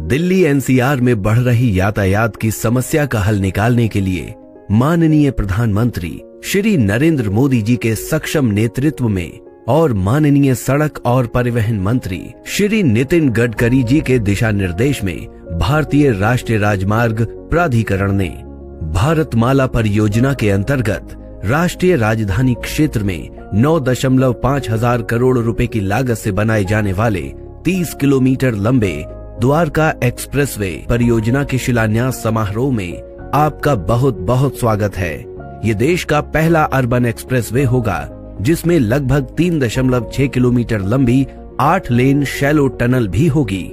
Delhi NCR में बढ़ रही यातायात की समस्या का हल निकालने के लिए माननीय प्रधानमंत्री श्री नरेंद्र मोदी जी के सक्षम नेतृत्व में और माननीय सड़क और परिवहन मंत्री श्री नितिन गडकरी जी के दिशा निर्देश में भारतीय राष्ट्रीय राजमार्ग प्राधिकरण ने भारतमाला परियोजना के अंतर्गत राष्ट्रीय राजधानी क्षेत्र में 9.5 हजार करोड़ रुपए की लागत से बनाए जाने वाले 30 किलोमीटर लंबे द्वारका एक्सप्रेसवे परियोजना के शिलान्यास समारोह में आपका बहुत बहुत स्वागत है। ये देश का पहला अर्बन एक्सप्रेसवे होगा जिसमें लगभग 3.6 किलोमीटर लंबी 8 लेन शैलो टनल भी होगी।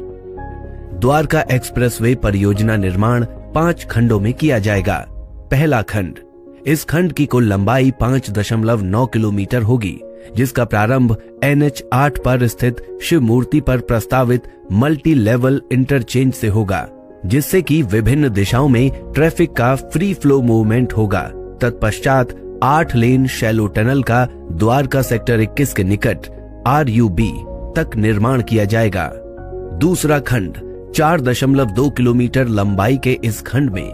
द्वारका एक्सप्रेसवे परियोजना निर्माण 5 खंडों में किया जाएगा। पहला खंड, इस खंड की कुल लंबाई 5.9 किलोमीटर होगी, जिसका प्रारंभ NH 8 पर स्थित शिव मूर्ति पर प्रस्तावित मल्टी लेवल इंटरचेंज से होगा, जिससे कि विभिन्न दिशाओं में ट्रैफिक का फ्री फ्लो मूवमेंट होगा। तत्पश्चात 8 लेन शैलो टनल का द्वारका सेक्टर 21 के निकट RUB तक निर्माण किया जाएगा। दूसरा खंड, 4.2 किलोमीटर लंबाई के इस खंड में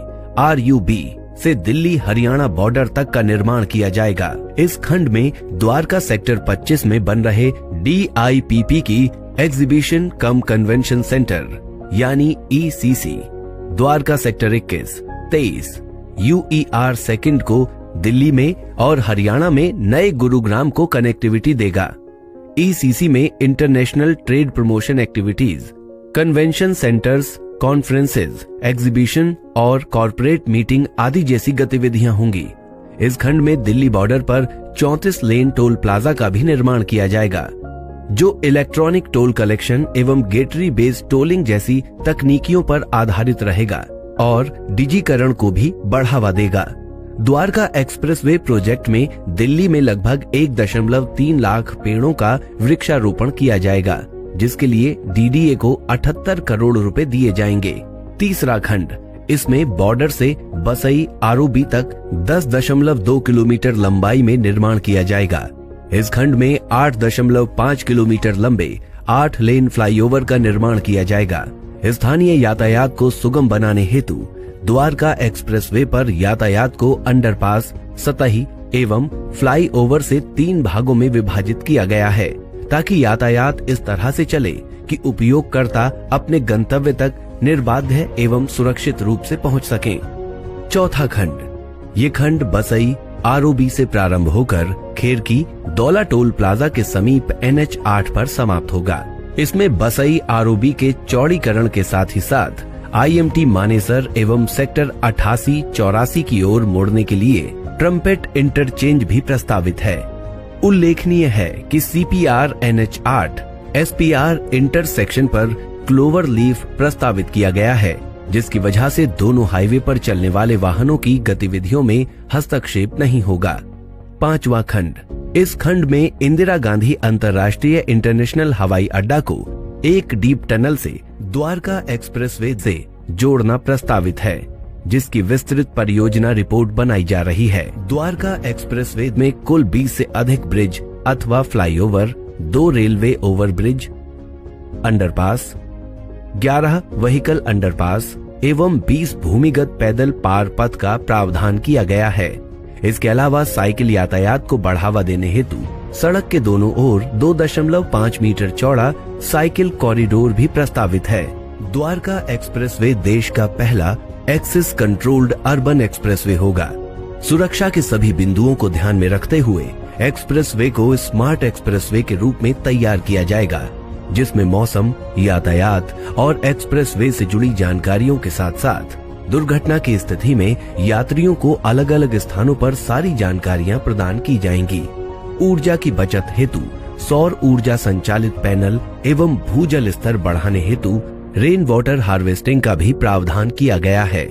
RUB से दिल्ली हरियाणा बॉर्डर तक का निर्माण किया जाएगा। इस खंड में द्वारका सेक्टर 25 में बन रहे DIPP की एग्जीबिशन कम कन्वेंशन सेंटर यानी ECC, Dwarka sector 21, 23 UER second को दिल्ली में और हरियाणा में नए गुरुग्राम को कनेक्टिविटी देगा। ECC में international trade promotion activities, convention centres, conferences, exhibition और कॉरपोरेट मीटिंग आदि जैसी गतिविधियां होंगी। इस खंड में दिल्ली बॉर्डर पर 34 लेन टोल प्लाजा का भी निर्माण किया जाएगा, जो इलेक्ट्रॉनिक टोल कलेक्शन एवं गेटरी बेस्ड टोलिंग जैसी तकनीकियों पर आधारित रहेगा और डिजिकरण को भी बढ़ावा देगा। द्वारका एक्सप्रेसवे प्रोजेक्ट में दिल्ली में लगभग 1.3 लाख पेड़ों का वृक्षारोपण किया जाएगा, जिसके लिए DDA को 78 करोड़ रुपए दिए जाएंगे। तीसरा खंड, इसमें बॉर्डर से बसई ROB तक 10.2 किलोमीटर लंबाई में निर्माण किया जाएगा। इस खंड में 8.5 किलोमीटर लंबे 8 लेन फ्लाईओवर का निर्माण किया जाएगा। स्थानीय यातायात को सुगम बनाने हेतु द्वारका एक्सप्रेसवे पर यातायात को अंडरपास, सतही एवं फ्लाईओवर से 3 भागों में विभाजित किया गया है, ताकि यातायात इस तरह से चले कि उपयोगकर्ता अपने गंतव्य तक निर्बाध एवं सुरक्षित रूप से पहुंच सकें। चौथा खंड, ये खंड बसई ROB से प्रारंभ होकर खेरकी दौला टोल प्लाजा के समीप NH 8 पर समाप्त होगा। इसमें बसई ROB के चौड़ीकरण के साथ ही साथ IMT मानेसर एवं सेक्टर 88-84 की ओर मोड़ने के लिए ट्रम्पेट इंटरचेंज भी प्रस्तावित है। उल्लेखनीय है कि CPR NH 8 SPR इंटरसेक्शन पर क्लोवर लीफ प्रस्तावित किया गया है, जिसकी वजह से दोनों हाईवे पर चलने वाले वाहनों की गतिविधियों में हस्तक्षेप नहीं होगा। पांचवा खंड, इस खंड में इंदिरा गांधी अंतर्राष्ट्रीय इंटरनेशनल हवाई अड्डा को एक डीप टनल से द्वारका एक्सप्रेसवे से जोड़ना प्रस्तावित है, जिसकी विस्तृत परियोजना रिपोर्ट बनाई जा रही है। द्वारका एक्सप्रेसवे में कुल 20 से अधिक ब्रिज अथवा flyover, 2 railway overbridge, underpass, 11 vehicle underpass एवं 20 भूमिगत पैदल पार पथ का प्रावधान किया गया है। इसके अलावा साइकिल यातायात को बढ़ावा देने हेतु सड़क के दोनों ओर 2.5 मीटर चौड़ा साइकिल कॉरिडोर भी प्रस्तावित है। द्वारका एक्सप्रेसवे देश का पहला एक्सेस कंट्रोल्ड अर्बन एक्सप्रेसवे होगा। सुरक्षा के सभी बिंदुओं को ध्यान में रखते हुए एक्सप्रेसवे को स्मार्ट एक्सप्रेसवे के रूप में तैयार किया जाएगा, जिसमें मौसम, यातायात और एक्सप्रेसवे से जुड़ी जानकारियों के साथ साथ दुर्घटना की स्थिति में यात्रियों को अलग अलग स्थानों पर सारी जानकारियां प्रदान की जाएंगी। ऊर्जा की बचत हेतु सौर ऊर्जा संचालित पैनल एवं भूजल स्तर बढ़ाने हेतु रेन वाटर हार्वेस्टिंग का भी प्रावधान किया गया है।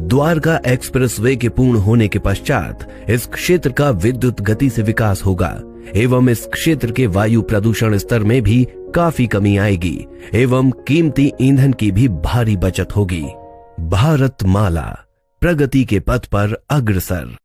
द्वारका एक्सप्रेसवे के पूर्ण होने के पश्चात इस क्षेत्र का विद्युत गति से विकास होगा एवं इस क्षेत्र के वायु प्रदूषण स्तर में भी काफी कमी आएगी एवं कीमती ईंधन की भी भारी बचत होगी। भारतमाला प्रगति के पथ पर अग्रसर।